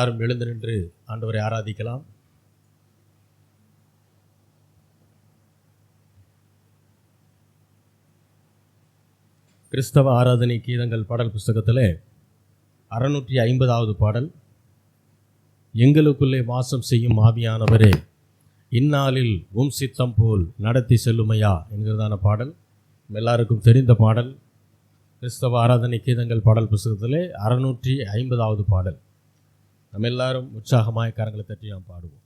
எல்லாரும் எழுந்து நின்று ஆண்டவரை ஆராதிக்கலாம். கிறிஸ்தவ ஆராதனை கீதங்கள் பாடல் புஸ்தகத்தில் 650வது பாடல், எங்களுக்குள்ளே வாசம் செய்யும் ஆவியானவரே இந்நாளில் உம் சித்தம் போல் நடத்தி செல்லுமையா என்கிறதான பாடல். எல்லாருக்கும் தெரிந்த பாடல். கிறிஸ்தவ ஆராதனை கீதங்கள் பாடல் புஸ்தகத்தில் 650வது பாடல். நம்ம எல்லாரும் உற்சாகமாய் கரங்களை தட்டி நாம் பாடுவோம்.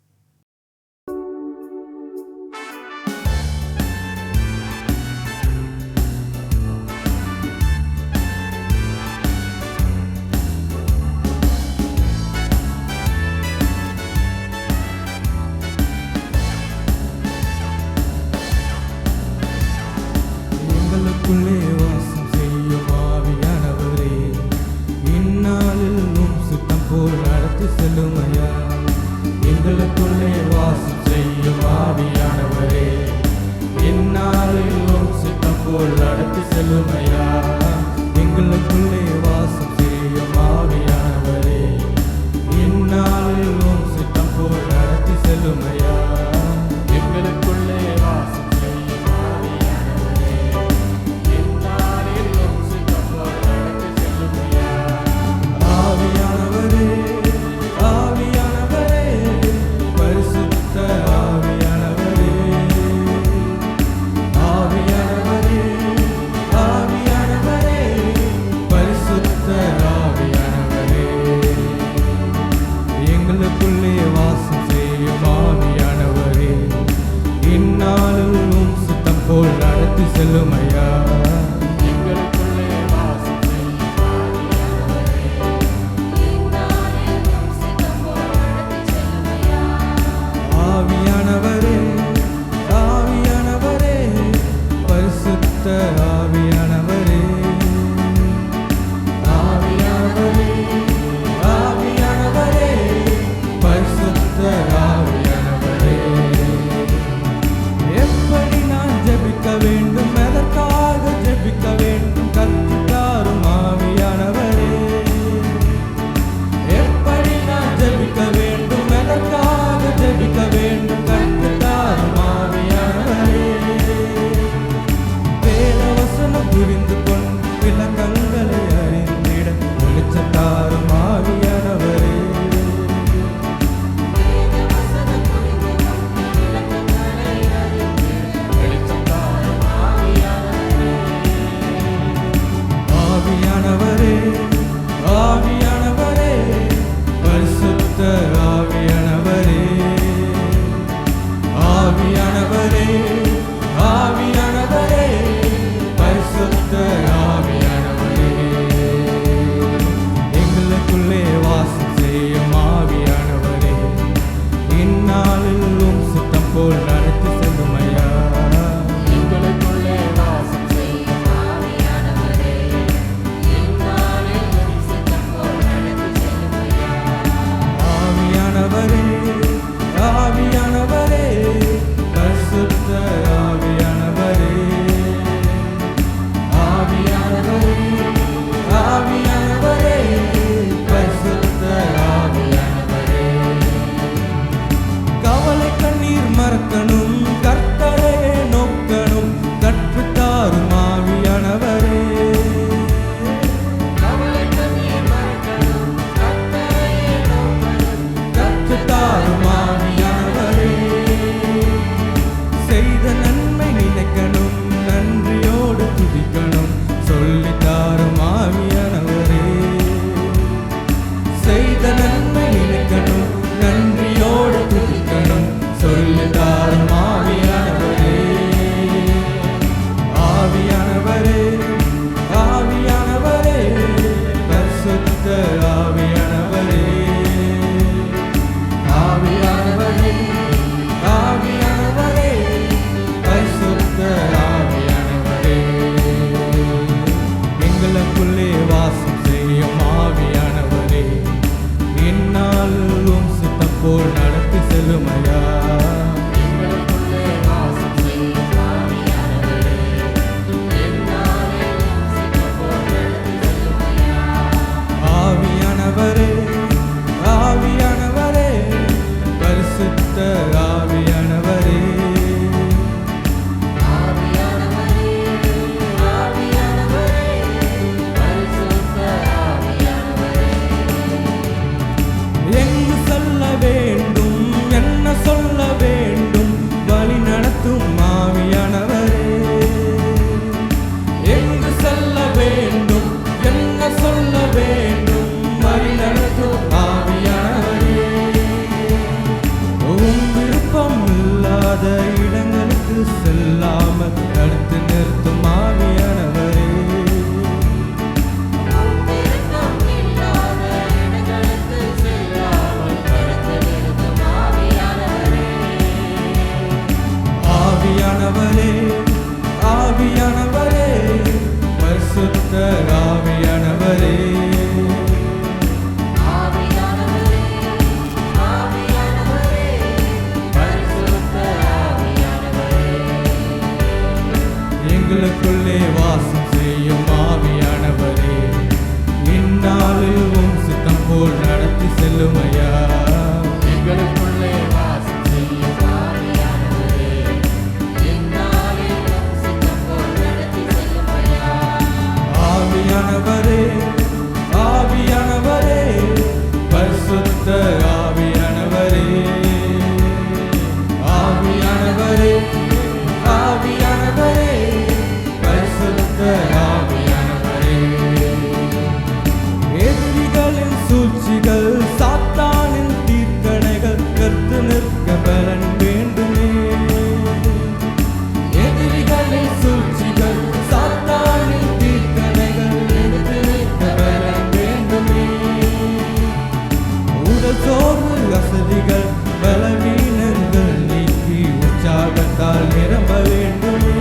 எங்களுக்குள்ளே வாசம் செய்யும் ஆவியானவரே இந்நாளில் உம் சித்தம் போல் நடத்தி செல்லுமையா. எங்களுக்குள்ளே வாசம் செய்யும் ஆவியானவரே இந்நாளில் உம் சித்தம் போல் நடத்தி செல்லுமையா. எங்களுக்குள்ளே வாசம் செய்யும் ஆவியானவரே இந்நாளில் உம் சித்தம் போல் நடத்தி செல்லுமையா. எங்களுக்குள்ளே வாசம் செல்லுமையா. எங்களுக்குள்ளே வாசம் செய்யும் ஆவியானவரே ஆவியானவரே பரிசுத்த ஆவியானவரே ஆவியானவரே ஆவியானவரே பரிசுத்த ஆவியானவரே. எப்படி நான் ஜெபிக்க வேண்டும், எதற்காக ஜெபிக்க வேண்டும், கற்றுத்தாரும் ஆவியானவரே. எப்படி நான் ஜெபிக்க வேண்டும், எதற்காக ஜெபிக்க வேண்டும், கற்றுத்தாரும் ஆவியானவரே. வேத வசனம் புரிந்து கொண்டு விளக்கங்களை அறிந்திட வெளிச்சத்தாரும் ஆவியானவரே. ஆவியானவரே ஆவியானவரே பரிசுத்த ஆவியானவரே ஆவியானவரே ஆவியானவரே பரிசுத்த ஆவியானவரே. எங்களுக்குள்ளே வாசம் செய்யும் ஆவியானவரே இந்நாளில் உம் சித்தம் போல் நடத்தி செல்லுமையா. எங்களுக்குள்ளே வாசம் செய்யும் ஆவியானவரே இந்நாளில் உம் சித்தம் போல் நடத்தி செல்லுமையா. ஆவியானவரே ஆவியானவரே பரிசுத்த ஆவியானவரே ஆவியானவரே ஆவியானவரே பரிசுத்த ஆவியானவரே. கவலை கண்ணீர் மறக்கணும், கர்த்தரை நோக்கணும், கற்றுத்தாரும் ஆவியானவரே. கவலை கண்ணீர் மறக்கணும், கர்த்தரை நோக்கணும், கற்றுத்தாரும் ஆவியானவரே. செய்த நன்மை நினைக்கணும், நன்றியோடு துதிக்கணும், சொல்லித்தாரும் ஆவியானவரே. செய்த நன்மை நினைக்கணும், நன்றியோடு துதிக்கணும், சொல்லித்தாரும் ஆவியானவரே. ஆவியானவரே ஆவியானவரே பரிசுத்த ஆவியானவரே ஆவியானவரே இல்லாத இடங்களுக்கு செல்லாமல் தடுத்து நிறுத்தும் ஆவியானவரே. ஆவியானவரே, ஆவியானவரே, பரிசுத்த ஆவியானவரே. எங்களுக்குள்ளே வாசம் செய்யும் ஆவியானவரே, இந்நாளில் உம் சித்தம் போல் நடத்தி செல்லுமையா. எங்களுக்குள்ளே வாசம் செய்யும் ஆவியானவரே, இந்நாளில் உம் சித்தம் போல் நடத்தி செல்லுமையா. ஆவியானவரே, ஆவியானவரே, பரிசுத்த ஆவியானவரே. ஆவியானவரே, ஆவியானவரே, பரிசுத்த ஆவியானவரே. எதிரிகளின் சூழ்ச்சிகள், சாத்தானின் தீர்க்கணைகள் கர்த்து நிற்க பலன் வேண்டுமே. எதிரிகளின் சூழ்ச்சிகள், சாத்தானின் தீர்க்கணைகள் கர்த்து நிற்க பலன் வேண்டுமே. உடல் சோர்வு வசதிகள் பலவீனங்கள் நீக்கி உற்சாகத்தால் நிரம்ப வேண்டுமே.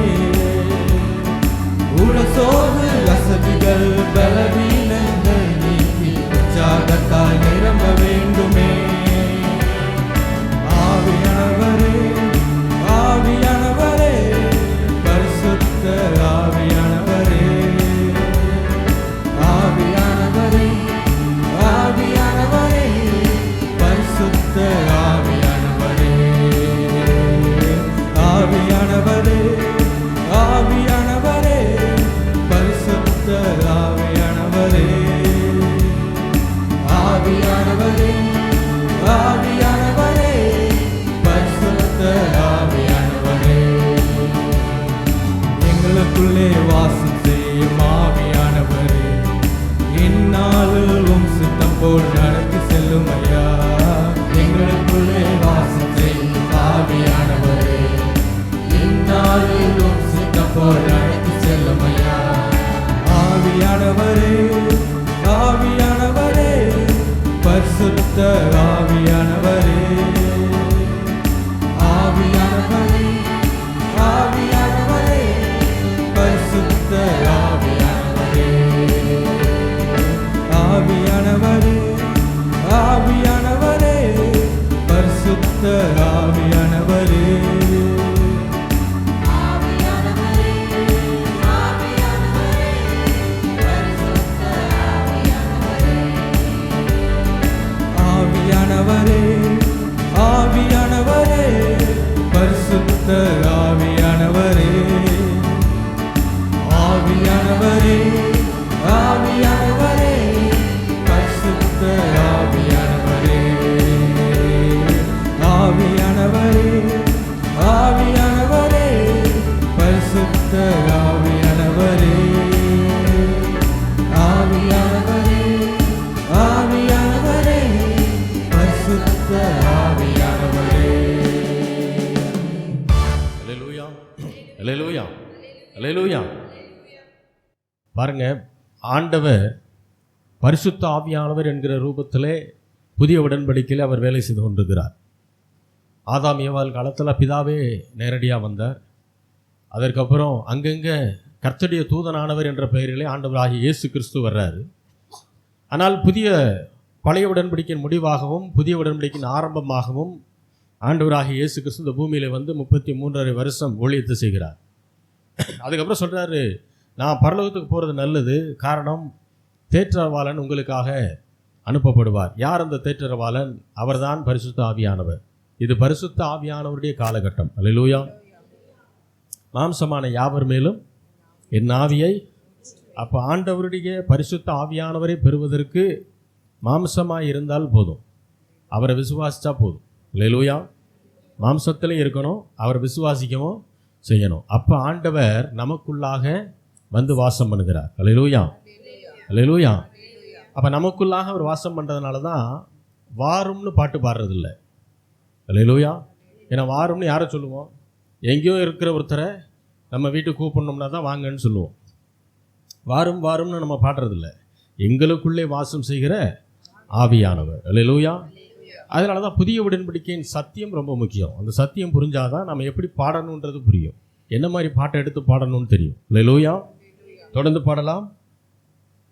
உடல் சோர்வு வசதிகள் பலவீனங்கள் நீக்கி உற்சாகத்தால் நிரம்ப வேண்டுமே. ஆவியானவரே, ஆவியானவரே, பரிசுத்த ஆவியானவரே. ஆவியானவரே, ஆவியானவரே, பரிசுத்த ஆவியானவரே. ஆவியானவரே, ஆவியானவரே, பரிசுத்த ஆவியானவரே. ஆவியானவரே, ஆவியானவரே, பரிசுத்த ஆவியானவரே. எங்களுக்குள்ளே வாசம் செய்யும் ஆவியானவரே, இந்நாளில் உம் சித்தம் போல் நடத்தி செல்லுமையா. எங்களுக்குள்ளே வாசம் செய்யும் ஆவியானவரே, இந்நாளில் உம் சித்தம் போல் நடத்தி செல்லுமையா. ஆவியானவரே, ஆவியானவரே, பரிசுத்த ஆவியானவரே. ஆவியானவரே, ஆவியானவரே, பரிசுத்த ஆவியானவரே. ஆவியானவரே, ஆவியானவரே, பரிசுத்த ஆவியானவரே. ஆவியானவரே, ஆவியானவரே, பரிசுத்த ஆவியானவரே. ஆவியானவரே, ஆவியானவரே, பரிசுத்த ஆவியானவரே. ஆவியானவரே, ஆவியானவரே, பரிசுத்த ஆவியானவரே. ஆவியானவரே, ஆவியானவரே, பரிசுத்த ஆவியானவரே. ஆவியானவரே, ஆவியானவரே, பரிசுத்த ஆவியானவரே. அல்லேலூயா, அல்லேலூயா, அல்லேலூயா. பாருங்க, ஆண்டவர் பரிசுத்த ஆவியானவர் என்கிற ரூபத்திலே புதிய உடன்படிக்கையில் அவர் வேலை செய்து கொண்டிருக்கிறார். ஆதாம் ஏவாள் காலத்தில் பிதாவே நேரடியாக வந்தார். அதற்கப்புறம் அங்கங்கே கர்த்தருடைய தூதனானவர் என்ற பெயரிலே ஆண்டவராகிய இயேசு கிறிஸ்து வர்றாரு. ஆனால் பழைய உடன்படிக்கையின் முடிவாகவும் புதிய உடன்படிக்கையின் ஆரம்பமாகவும் ஆண்டவராகிய இயேசு கிறிஸ்து இந்த பூமியில் வந்து 33.5 வருஷம் ஊழியத்தை செய்கிறார். அதுக்கப்புறம் சொல்கிறாரு, நான் பரலோகத்துக்கு போகிறது நல்லது, காரணம் தேற்றரவாளன் உங்களுக்காக அனுப்பப்படுவார். யார் அந்த தேற்றரவாளன்? அவர்தான் பரிசுத்த ஆவியானவர். இது பரிசுத்த ஆவியானவருடைய காலகட்டம். அல்லேலூயா. மாம்சமான யாவர் மேலும் என் ஆவியை. அப்போ ஆண்டவருடைய பரிசுத்த ஆவியானவரை பெறுவதற்கு மாம்சமாக இருந்தால் போதும், அவரை விசுவாசித்தா போதும். அல்லேலூயா. மாம்சத்திலே இருக்கணும், அவரை விசுவாசிக்கவும் செய்யணும். அப்போ ஆண்டவர் நமக்குள்ளாக வந்து வாசம் பண்ணுகிறார். அல்லேலூயா, அல்லேலூயா. அப்போ நமக்குள்ளாக அவர் வாசம் பண்ணுறதுனால தான் வாரும்னு பாட்டு பாடுறதில்ல. அல்லேலூயா. ஏன்னா வாரும்னு யாரை சொல்லுவோம்? எங்கேயோ இருக்கிற ஒருத்தரை நம்ம வீட்டுக்கு கூப்பிடணும்னா தான் வாங்கன்னு சொல்லுவோம். வாரும் வாரும்னு நம்ம பாடுறதில்ல. எங்களுக்குள்ளே வாசம் செய்கிற ஆவியானவர். அல்லேலூயா. அதனால தான் புதிய உடன்படிக்கையின் சத்தியம் ரொம்ப முக்கியம். அந்த சத்தியம் புரிஞ்சாதான் நம்ம எப்படி பாடணுன்றது புரியும், என்ன மாதிரி பாட்டை எடுத்து பாடணும்னு தெரியும். அல்லேலூயா. தொடர்ந்து பாடலாம்.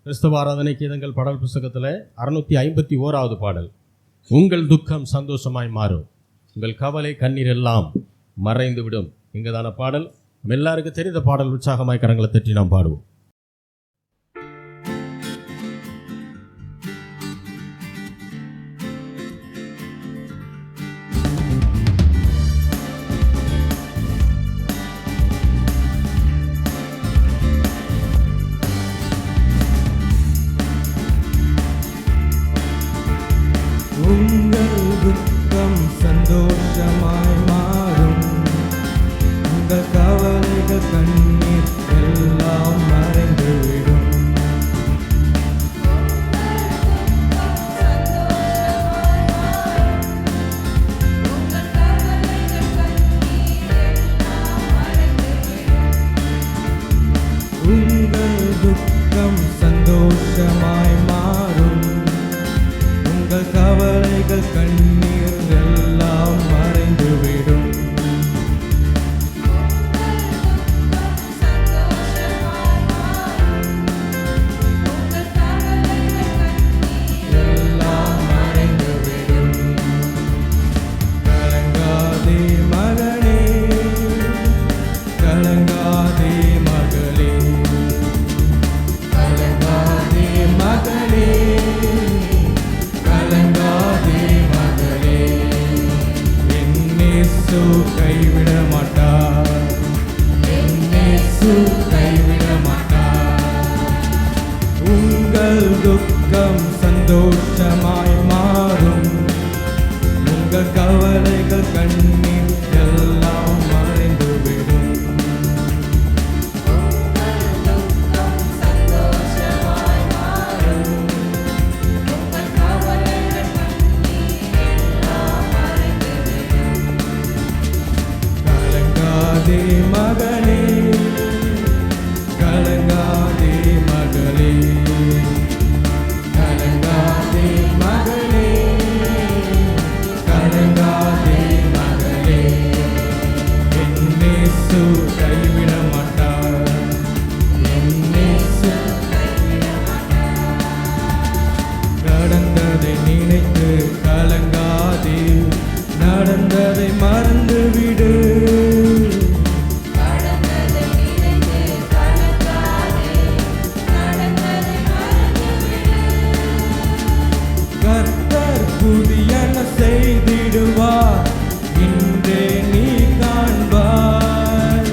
கிறிஸ்தவ ஆராதனை கீதங்கள் பாடல் புஸ்தகத்தில் 651வது பாடல். உங்கள் துக்கம் சந்தோஷமாய் மாறும், உங்கள் கவலை கண்ணீர் எல்லாம் மறைந்து விடும். இங்கதான பாடல். நம்ம எல்லாருக்கும் தெரிந்த பாடல். உற்சாகமாய் கரங்களை தட்டி நாம் பாடுவோம். உங்கள் துக்கம் சந்தோஷமாய் மாறும், உங்கள் கவலைகள் கண்ணீர் எல்லாம் மறைந்துவிடும். உங்கள் துக்கம் சந்தோஷமாய் மாறும், உங்கள் கவலைகள் கண்ணீர் எல்லாம் மறைந்துவிடும். எல்லாம் மறைந்துவிடும். கலங்காதே மகனே, கலங்காதே மகளே, கலங்காதே மகளே, கலங்காதே மகளே. என் இயேசு கைவிட மாட்டார், என் இயேசு கைவிட மாட்டார். உங்கள் துக்கம் சந்தோஷமாய் மாறும், உங்கள் கவலைகள் கண்ணீர் எல்லாம் மறைந்துவிடும். கலங்காதே மகனே, கலங்காதே மகளே, கலங்காதே மகளே, கலங்காதே மகளே. என் இயேசு கைவிட மாட்டார், என் இயேசு கைவிட மாட்டார். நடந்ததை நினைத்து கலங்காதே, நடந்ததை மறந்துவிடு. கர்த்தர் புதியன செய்திடுவார், இன்றே நீ காண்பாய்.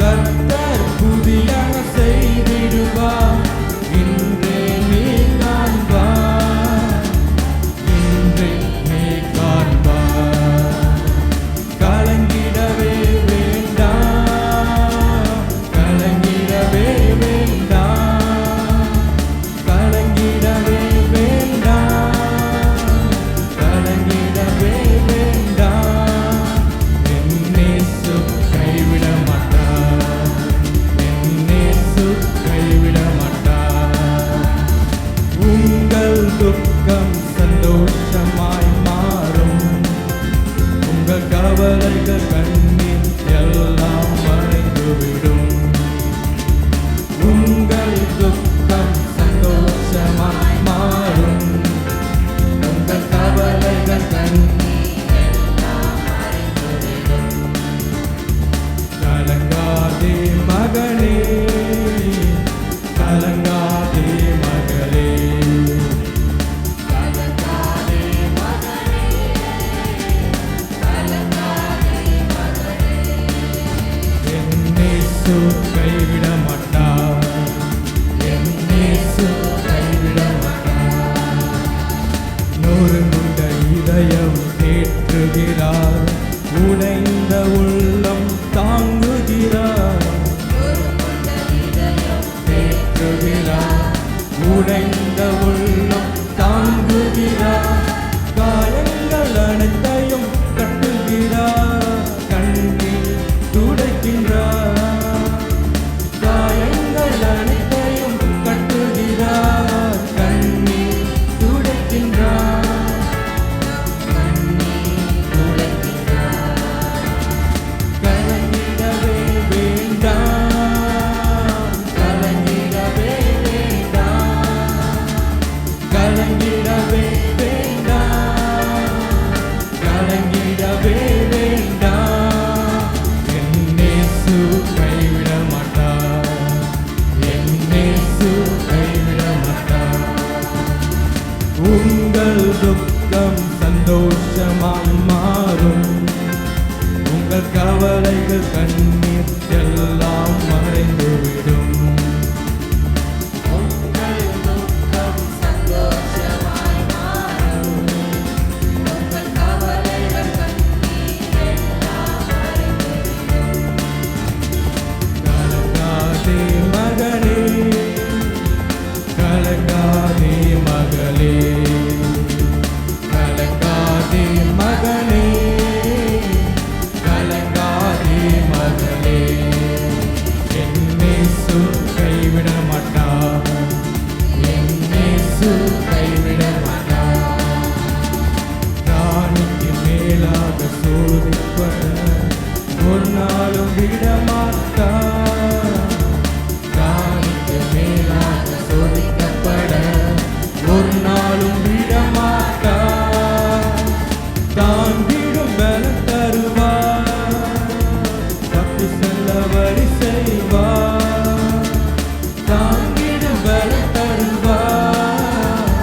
கர்த்தர் புதியன செய்திடுவார், இன்றே நீ காண்பாய், இன்றே நீ காண்பாய். கலங்கிடவே வேண்டாம், கலங்கிடவே வேண்டாம், கலங்கிடவே வேண்டாம், கலங்கிடவே வேண்டாம். என் இயேசு கைவிட மாட்டார், என் இயேசு கைவிட மாட்டார். உங்கள் துக்கம் சந்தோஷமாய் மாறும், உங்கள் கவலைகள் கண்ணீர் எல்லாம் மறைந்துவிடும். உங்கள் துக்கம் சந்தோஷமாய் மாறும், உங்கள் கவலைகள் கண்ணீர் எல்லாம் மறைந்துவிடும். கலங்காதே மகனே, கலங்காதே மகளே, கலங்காதே மகனே, கலங்காதே மகளே. என் இயேசு கைவிட மாட்டார், என் இயேசு கைவிட மாட்டார். நொறுங்குண்ட இதயம் தேற்றுகிறார், உடைந்த உள்ளம் தாங்குகிறார். தேற்றுகிறார், உடைந்த உள்ளம் தாங்குகிறார். காயங்கள் அனைத்தையும் கட்டுகிறார். கலங்கிடவே வேண்டாம். என் இயேசு கைவிட மாட்டார். என் இயேசு கைவிட மாட்டார். உங்கள் துக்கம் சந்தோஷமாய் மாறும். உங்கள் கவலைகள் கண்ணீர் எல்லாம் மறைந்துவிடும். உங்கள் துக்கம் சந்தோஷமாய் மாறும். உங்கள் கவலைகள் கண்ணீர் எல்லாம் மறைந்துவிடும். கலங்காதே மகனே, கலங்காதே மகளே, கலங்காதே மகனே, கலங்காதே மகளே. என் இயேசு கைவிட மாட்டார். என் இயேசு கைவிட மாட்டார். ராணிக்கு மேலாக சோதிப்பட ஒரு நாளும் விட மாட்டார். ராணிக்கு மேலாக சோதிக்கப்பட ஒரு நாளும் விட மாட்டார். தான் விடும் பலம் தருவார். தப்பி செல்ல வழி செய்வார். தான் விடும் பலம் தருவார்.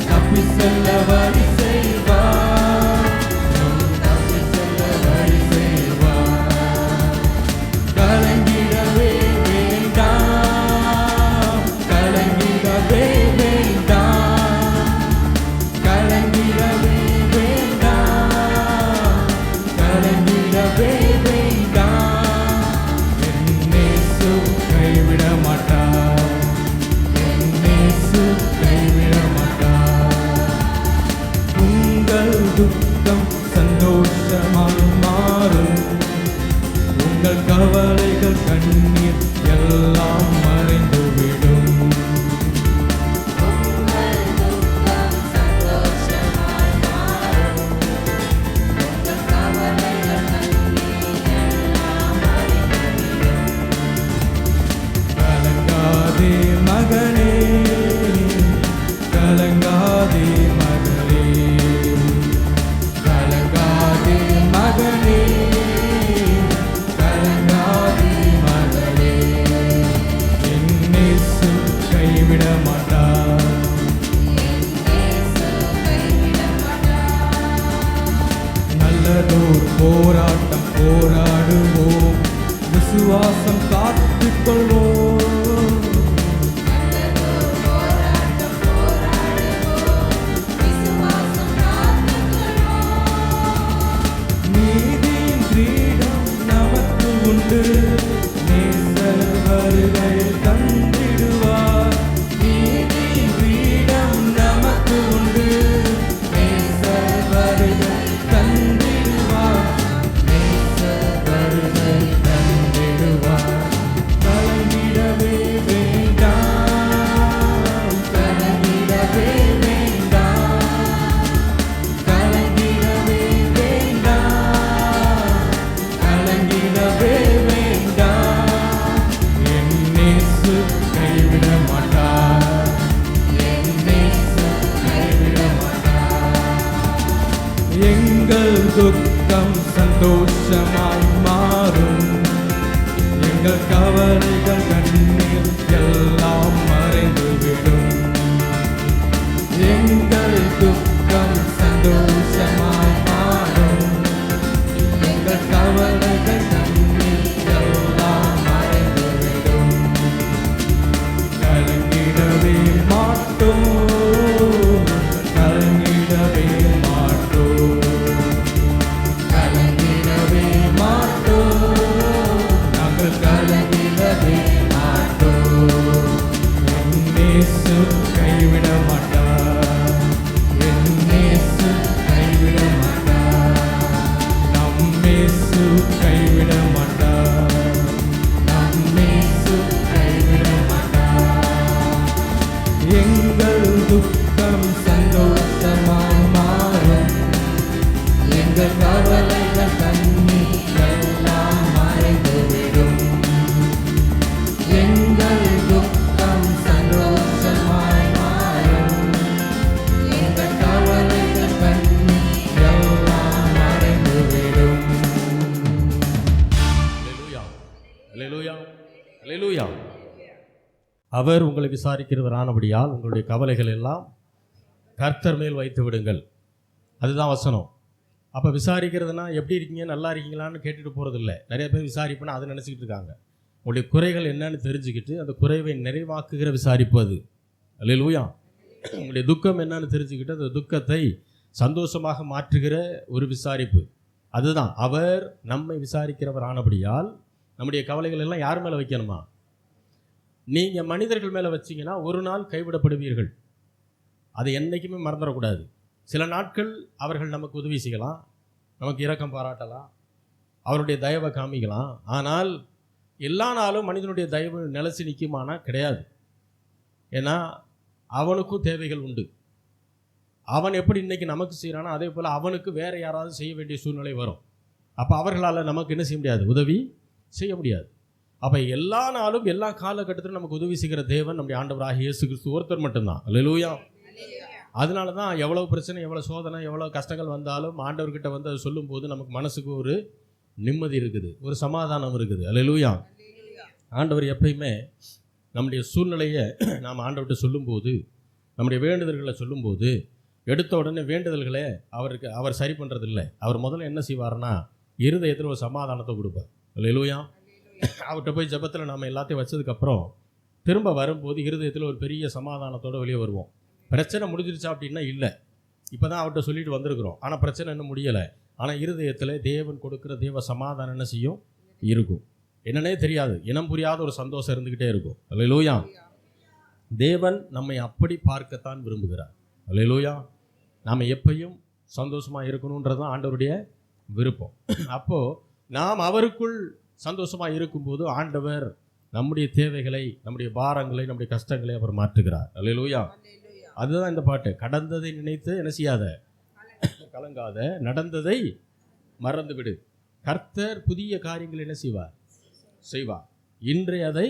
தப்பி செல்ல வழி செய்வார். தப்பி செல்ல வழி செய்வார். கலங்கிடவே வேண்டாம். கலங்கிடவே வேண்டாம். கலங்கிடவே வேண்டாம். கலங்கிடவே வேண்டாம். என் இயேசு கைவிட மாட்டார். என் இயேசு கைவிட மாட்டார். உங்கள் துக்கம் சந்தோஷமாய் மாறும். உங்கள் கவலைகள் கண்ணீர் எல்லாம் மறைந்துவிடும். உங்கள் துக்கம் சந்தோஷமாய் மாறும். உங்கள் கவலைகள் கண்ணீர் எல்லாம் மறைந்துவிடும். கலங்காதே மகனே, கலங்காதே மகளே, கலங்காதே மகனே, கலங்காதே மகளே. என் இயேசு கைவிட மாட்டார். இயேசு கைவிட மாட்டார். நல்லதோர் போராட்டம் போராடுவோம். விசுவாசம் காத்துக்கொள்வோம். நல்லதோர் போராட்டம் போராடுவோம். விசுவாசம் காத்துக்கொள்வோம். நீதியின் கிரீடம் நமக்கு உண்டு. நேசர் வருகையில் தந்திடுவார். நீதியின் கிரீடம் நமக்கு உண்டு. நேசர் வருகையில் தந்திடுவார். நேசர் வருகையில் தந்திடுவார். கலங்கிடவே வேண்டாம். கலங்கிடவே வேண்டாம். கலங்கிடவே வேண்டாம். கலங்கிடவே வேண்டாம். என் இயேசு கைவிட மாட்டார். என் இயேசு கைவிட மாட்டார். எங்கள் துக்கம் சந்தோஷமாய் மாறும். எங்கள் கவலைகள் கண்ணீர் எல்லாம் மறைந்துவிடும். எங்கள் துக்கம் சந்தோஷமாய் மாறும். எங்கள் கவலைகள் கண்ணீர் எல்லாம் மறைந்துவிடும். கலங்கிடவே மாட்டோம். கலங்கிடவே மாட்டோம். கலங்கிடவே மாட்டோம். நாங்கள் கலங்கிடவே மாட்டோம். என் இயேசு கைவிட மாட்டார். என் இயேசு கைவிட மாட்டார். நம் இயேசு கைவிட மாட்டார். நம் இயேசு கைவிட மாட்டார். எங்கள் துக்கம் சந்தோஷமாய் மாறும். எங்கள் கவலைகள் கண்ணீர் எல்லாம் மறைந்துவிடும். எங்கள் துக்கம் சந்தோஷமாய் மாறும். எங்கள் கவலைகள் கண்ணீர் எல்லாம் மறைந்துவிடும். அல்லேலூயா. அவர் உங்களை விசாரிக்கிறவரானபடியால் உங்களுடைய கவலைகள் எல்லாம் கர்த்தர் மேல் வைத்து விடுங்கள். அதுதான் வசனம். அப்போ விசாரிக்கிறதுனா எப்படி இருக்கீங்க, நல்லா இருக்கீங்களான்னு கேட்டுட்டு போகிறதில்ல. நிறைய பேர் விசாரிப்புனா அதை நினச்சிக்கிட்டு இருக்காங்க. உங்களுடைய குறைகள் என்னன்னு தெரிஞ்சுக்கிட்டு அந்த குறைவை நிறைவாக்குகிற விசாரிப்பு அது. அல்லேலூயா. உங்களுடைய துக்கம் என்னன்னு தெரிஞ்சுக்கிட்டு அந்த துக்கத்தை சந்தோஷமாக மாற்றுகிற ஒரு விசாரிப்பு அதுதான். அவர் நம்மை விசாரிக்கிறவர் ஆனபடியால் நம்முடைய கவலைகள் எல்லாம் யார் மேலே வைக்கணுமா? நீங்கள் மனிதர்கள் மேலே வச்சிங்கன்னா ஒரு நாள் கைவிடப்படுவீர்கள். அதை என்றைக்குமே மறந்துடக்கூடாது. சில நாட்கள் அவர்கள் நமக்கு உதவி செய்யலாம், நமக்கு இரக்கம் பாராட்டலாம், அவருடைய தயவை காமிக்கலாம். ஆனால் எல்லா நாளும் மனிதனுடைய தயவு நிலைச்சி நிற்குமானா கிடையாது. ஏன்னா அவனுக்கும் தேவைகள் உண்டு. அவன் எப்படி இன்றைக்கி நமக்கு செய்கிறானோ அதே போல் அவனுக்கு வேறு யாராவது செய்ய வேண்டிய சூழ்நிலை வரும். அப்போ அவர்களால் நமக்கு என்ன செய்ய முடியாது, உதவி செய்ய முடியாது. அப்போ எல்லா நாளும் எல்லா காலகட்டத்திலும் நமக்கு உதவி செய்கிற தேவன் நம்முடைய ஆண்டவராகிய இயேசு கிறிஸ்து ஒருத்தர் மட்டும்தான். அல்லேலூயா. அதனால தான் எவ்வளோ பிரச்சனை, எவ்வளோ சோதனை, எவ்வளோ கஷ்டங்கள் வந்தாலும் ஆண்டவர்கிட்ட வந்து அது சொல்லும்போது நமக்கு மனசுக்கு ஒரு நிம்மதி இருக்குது, ஒரு சமாதானம் இருக்குது. அல்லேலூயா. ஆண்டவர் எப்பயுமே நம்முடைய சூழ்நிலையை நாம் ஆண்டவர்கிட்ட சொல்லும்போது, நம்முடைய வேண்டுதல்களை சொல்லும்போது எடுத்த உடனே வேண்டுதல்களை அவர் சரி பண்ணுறதில்லை. அவர் முதல்ல என்ன செய்வார்னா இருதயத்தில் ஒரு சமாதானத்தை கொடுப்பார். அல்லேலூயா. அவர்கிட்ட போய் ஜெபத்தில் நாம் எல்லாத்தையும் வச்சதுக்கப்புறம் திரும்ப வரும்போது இருதயத்தில் ஒரு பெரிய சமாதானத்தோடு வெளியே வருவோம். பிரச்சனை முடிஞ்சிருச்சா அப்படின்னா இல்லை, இப்போ தான் அவர்கிட்ட சொல்லிட்டு வந்திருக்கிறோம், ஆனால் பிரச்சனை இன்னும் முடியலை. ஆனால் இருதயத்தில் தேவன் கொடுக்குற தேவ சமாதானம் என்ன செய்யும், இருக்கும். என்னன்னே தெரியாது, இனம் புரியாத ஒரு சந்தோஷம் இருந்துக்கிட்டே இருக்கும். அல்லேலூயா. தேவன் நம்மை அப்படி பார்க்கத்தான் விரும்புகிறார். அல்லேலூயா. நாம் எப்பையும் சந்தோஷமாக இருக்கணுன்றது தான் ஆண்டவருடைய விருப்பம். அப்போது நாம் அவருக்குள் சந்தோஷமாக இருக்கும்போது ஆண்டவர் நம்முடைய தேவைகளை, நம்முடைய பாரங்களை, நம்முடைய கஷ்டங்களை அவர் மாற்றுகிறார். அல்லேலூயா. அதுதான் இந்த பாட்டு. கடந்ததை நினைத்து என்ன செய்யாத, கலங்காத, நடந்ததை மறந்து விடு. கர்த்தர் புதிய காரியங்களை என்ன செய்வார், இன்றைய அதை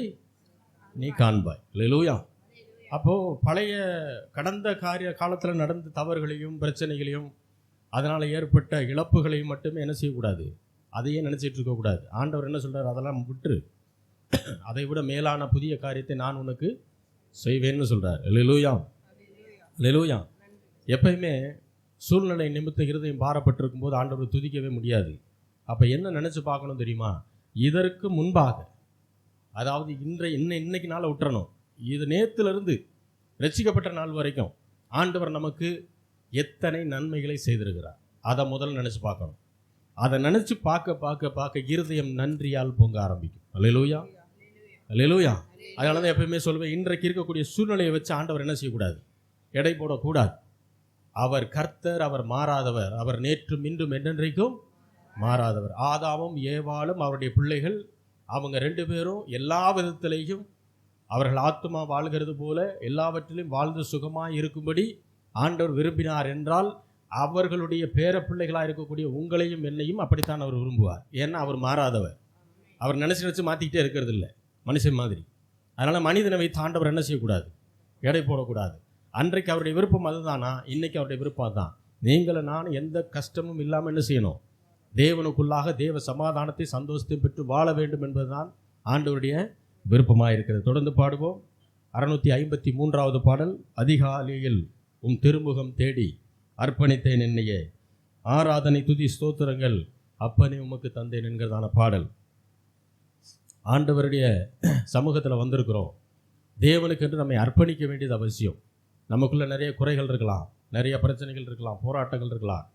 நீ காண்பாய். அல்லேலூயா. அப்போது பழைய கடந்த காலத்தில் நடந்த தவறுகளையும் பிரச்சனைகளையும் அதனால் ஏற்பட்ட இழப்புகளையும் மட்டுமே என்ன செய்யக்கூடாது, அதையே நினச்சிட்டு இருக்கக்கூடாது. ஆண்டவர் என்ன சொல்கிறார், அதெல்லாம் விட்டுரு, அதை விட மேலான புதிய காரியத்தை நான் உனக்கு செய்வேன்னு சொல்கிறார். அல்லேலூயா. அல்லேலூயா. எப்பயுமே சூழ்நிலை நிமித்த இருதயம் பாரப்பட்டிருக்கும் போது ஆண்டவர் துதிக்கவே முடியாது. அப்போ என்ன நினச்சி பார்க்கணும் தெரியுமா, இதற்கு முன்பாக, அதாவது இன்னைக்கு நாளை விட்டுறணும். இது நேற்றுலேருந்து ரட்சிக்கப்பட்ட நாள் வரைக்கும் ஆண்டவர் நமக்கு எத்தனை நன்மைகளை செய்திருக்கிறார், அதை முதல்ல நினச்சி பார்க்கணும். அதை நினச்சி பார்க்க இருதயம் நன்றியால் பொங்க ஆரம்பிக்கும். அல்லேலூயா. அல்லேலூயா. அதனால தான் எப்பயுமே சொல்லுவேன், இன்றைக்கு இருக்கக்கூடிய சூழ்நிலையை வச்சு ஆண்டவர் என்ன செய்யக்கூடாது, எடை போடக்கூடாது. அவர் கர்த்தர், அவர் மாறாதவர், அவர் நேற்றும் இன்றும் என்றென்றைக்கும் மாறாதவர். ஆதாமும் ஏவாளும் அவருடைய பிள்ளைகள், அவங்க 2 பேரும் எல்லா விதத்திலையும் அவர்கள் ஆத்துமா வாழ்கிறது போல எல்லாவற்றிலும் வாழ்ந்து சுகமாக இருக்கும்படி ஆண்டவர் விரும்பினார் என்றால் அவர்களுடைய பேர பிள்ளைகளாக இருக்கக்கூடிய உங்களையும் என்னையும் அப்படித்தான் அவர் விரும்புவார். ஏன்னா அவர் மாறாதவர். அவர் நினச்சி மாற்றிக்கிட்டே இருக்கிறது இல்லை மனுஷன் மாதிரி. அதனால் மனிதனை வைத்து ஆண்டவர் என்ன செய்யக்கூடாது, எடை போடக்கூடாது. அன்றைக்கு அவருடைய விருப்பம் அதுதானா, இன்றைக்கி அவருடைய விருப்பம் தான். நீங்களும் நான் எந்த கஷ்டமும் இல்லாமல் என்ன செய்யணும், தேவனுக்குள்ளாக தேவ சமாதானத்தை சந்தோஷத்தை பெற்று வாழ வேண்டும் என்பதுதான் ஆண்டவருடைய விருப்பமாக இருக்கிறது. தொடர்ந்து பாடுவோம். 653வது பாடல். அதிகாலையில் உம் திருமுகம் தேடி அர்ப்பணித்தேன் என்னையே, ஆராதனை துதி ஸ்தோத்திரங்கள் அப்பனே உமக்கு தந்தேன் என்கிறதான பாடல். ஆண்டவருடைய சமூகத்தில் வந்திருக்கிறோம். தேவனுக்கு என்று நம்மை அர்ப்பணிக்க வேண்டியது அவசியம். நமக்குள்ளே நிறைய குறைகள் இருக்கலாம், நிறைய பிரச்சனைகள் இருக்கலாம், போராட்டங்கள் இருக்கலாம்,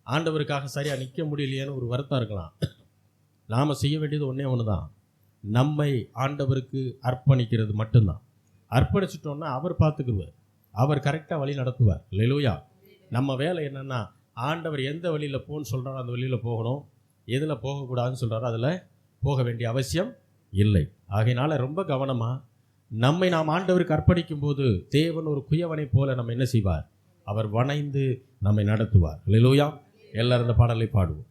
ஆண்டவருக்காக சரியாக நிற்க முடியலையேன்னு ஒரு வருத்தம் இருக்கலாம். நாம் செய்ய வேண்டியது ஒன்றே ஒன்று தான், நம்மை ஆண்டவருக்கு அர்ப்பணிக்கிறது மட்டும்தான். அர்ப்பணிச்சிட்டோன்னா அவர் பார்த்துக்குவார், அவர் கரெக்டாக வழி நடத்துவார். அல்லேலூயா. நம்ம வேலை என்னென்னா, ஆண்டவர் எந்த வழியில் போகணும்னு சொல்கிறாரோ அந்த வழியில் போகணும், எதில் போகக்கூடாதுன்னு சொல்கிறாரோ அதில் போக வேண்டிய அவசியம் இல்லை. ஆகையினால ரொம்ப கவனமாக நம்மை நாம் ஆண்டவருக்கு அர்ப்பணிக்கும் போது தேவன் ஒரு குயவனை போல நம்ம என்ன செய்வார், அவர் வணைந்து நம்மை நடத்துவார். அல்லேலூயா. எல்லாரும் இந்த பாடலை பாடுவோம்.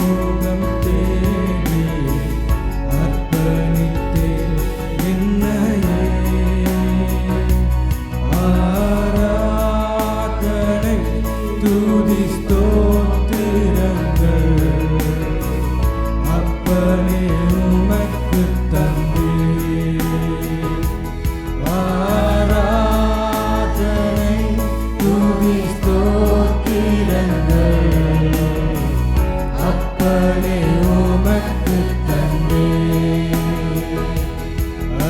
முகம் தேடி துதி ஸ்தோத்திரங்கள் அப்பனே உமக்கு தந்தேன். ஆராதனை துதி ஸ்தோத்திரங்கள் அப்பனே உமக்கு தந்தேன்.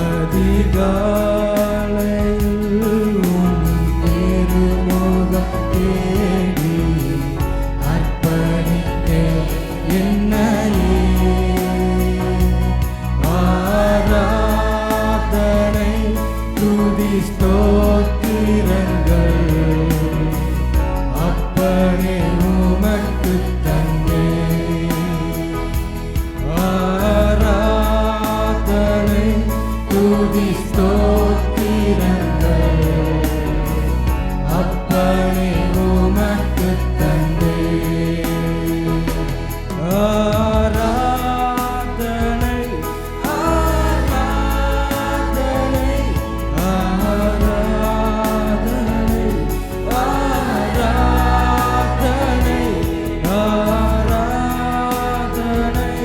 அதிகாலையில் உம் திருமுகம் தேடி அர்ப்பணித்தேன் என்னையே. ஆராதனை துதி ஸ்தோத்திரங்கள் அப்பனே உமக்கு தந்தேன். ஆராதனை துதி ஸ்தோத்திரங்கள் அப்பனே உமக்கு தந்தேன். ஆராதனை ஆராதனை ஆராதனை ஆராதனை ஆராதனை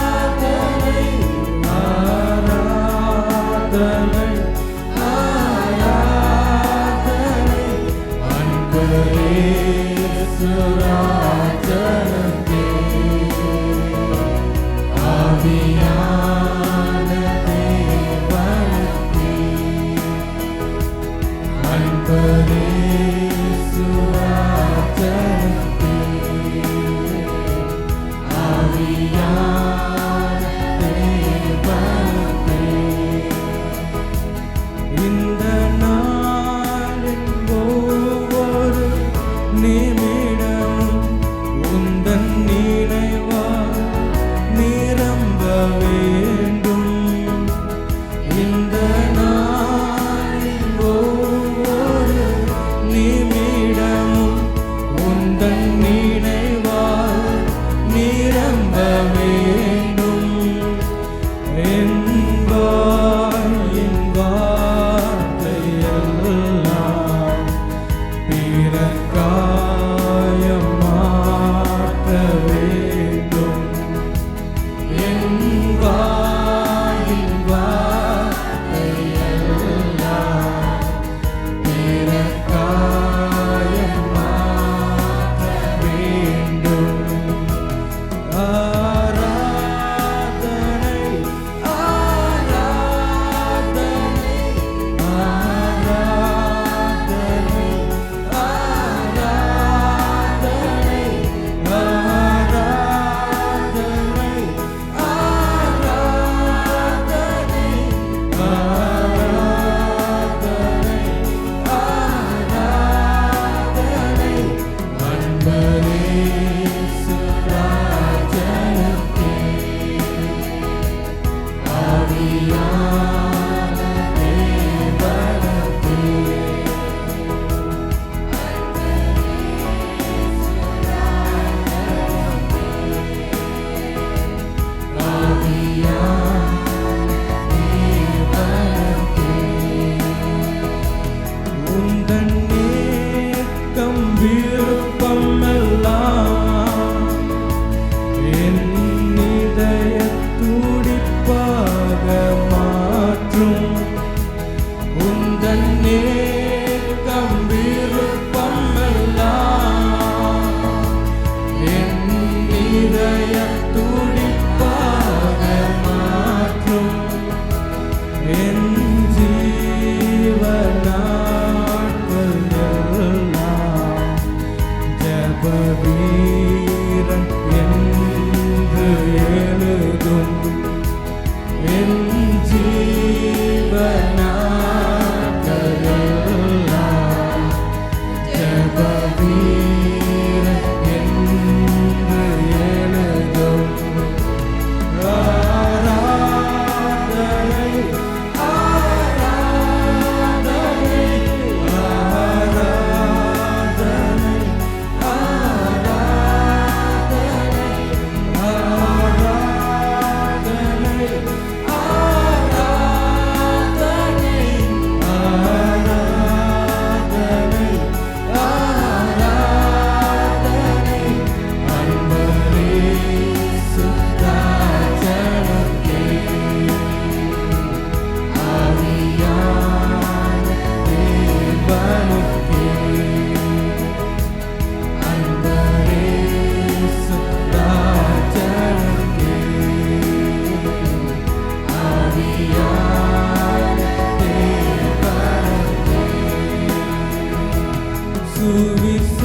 ஆராதனை ஆராதனை ஆராதனை அன்பரேசுராஜனுக்கே ஆவியான தேவனுக்கே அன்பரேசுராஜனுக்கே ஆவியான தேவனுக்கே இந்த நாளின் ஒவ்வொரு நிமிடமும் உந்தன் நினைவால் நிரம்ப வேண்டும்.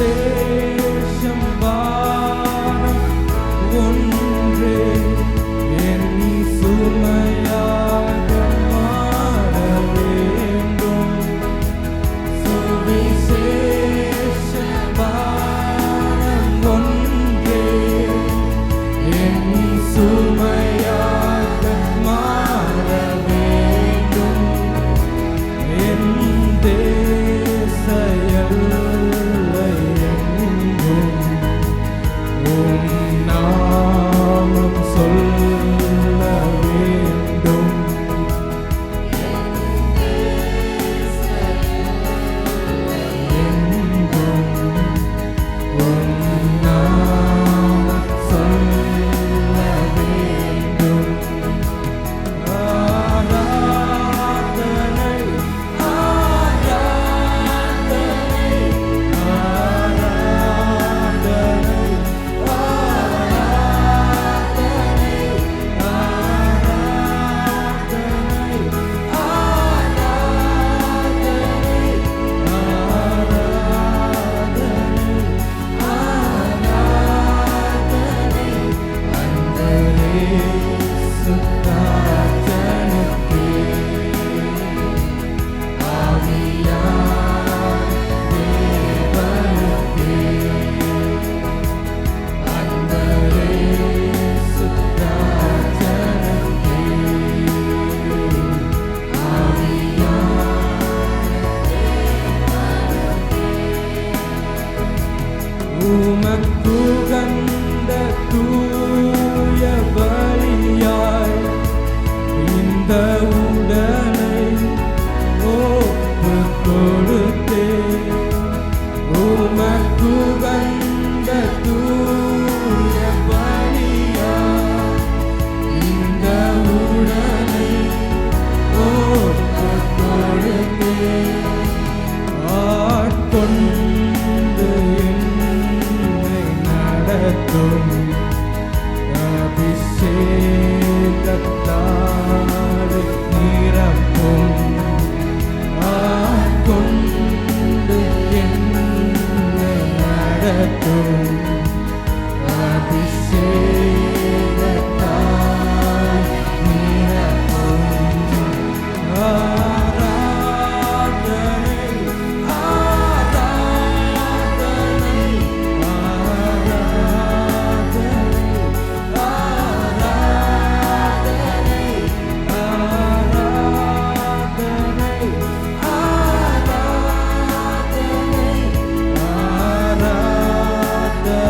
சுவிசேஷம் பாரம் ஒன்றே என் சுமையாக மாற வேண்டும். சுவிசேஷம் பாரம் ஒன்றே என் சுமையாக மாற வேண்டும். என் தேச எல்லை எங்கும் உம் நாமம் சொல்ல வேண்டும். எங்கும் உம் நாமம் சொல்ல வேண்டும். ஆராதனை ஆராதனை ஆராதனை உமக்குகந்த தூய பலியாய் இந்த உடலை ஒப்புக் கொடுத்தேன். உமக்குகந்த தூய பலியாய் இந்த உடலை ஒப்புக் கொடுத்தேன். ஆட்கொண்டு என்னை நடத்தும் அபிஷேகத்தால் நிரப்பும். ஆட்கொண்டு என்னை நடத்தும் அபிஷேகத்தால் நிரப்பும். ஆராதனை ஆராதனை ஆராதனை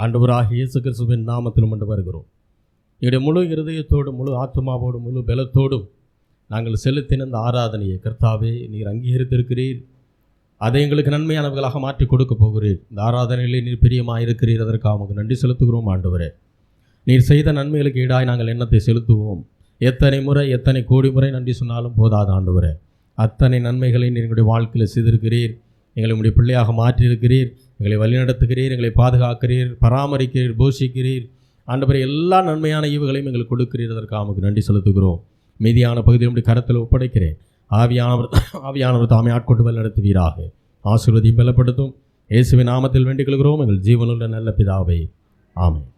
ஆண்டவராகிய இயேசு கிறிஸ்துவின் நாமத்தில் கொண்டு வருகிறோம். எங்களுடைய முழு இருதயத்தோடும் முழு ஆத்மாவோடும் முழு பலத்தோடும் நாங்கள் செலுத்தின இந்த ஆராதனையை கர்த்தாவே நீர் அங்கீகரித்திருக்கிறீர். அதை எங்களுக்கு நன்மையானவர்களாக மாற்றி கொடுக்க போகிறீர். இந்த ஆராதனையிலே நீர் பிரியமாக இருக்கிறீர். அதற்காக உமக்கு நன்றி செலுத்துகிறோம் ஆண்டவரே. நீர் செய்த நன்மைகளுக்கு ஈடாய் நாங்கள் எண்ணத்தை செலுத்துவோம். எத்தனை முறை எத்தனை கோடி முறை நன்றி சொன்னாலும் போதாது ஆண்டவரே. அத்தனை நன்மைகளை நீர் எங்களுடைய வாழ்க்கையில் செய்திருக்கிறீர். எங்களை உடைய பிள்ளையாக மாற்றியிருக்கிறீர். எங்களை வழிநடத்துகிறீர், எங்களை பாதுகாக்கிறீர், பராமரிக்கிறீர், போஷிக்கிறீர். ஆண்டவரே, எல்லா நன்மையான ஈவுகளையும் எங்களுக்கு கொடுக்கிறீர். அதற்காக நமக்கு நன்றி செலுத்துகிறோம். மீதியான பகுதியில் உடைய கரத்தில் ஒப்படைக்கிறேன். ஆவியானவர் தாமே ஆட்கொண்டு வழி நடத்துவீராக. ஆசீர்வதியும் பலப்படுத்தும். இயேசுவின் நாமத்தில் வேண்டிக் கொள்கிறோம் எங்கள் ஜீவனுள்ள நல்ல பிதாவே. ஆமென்.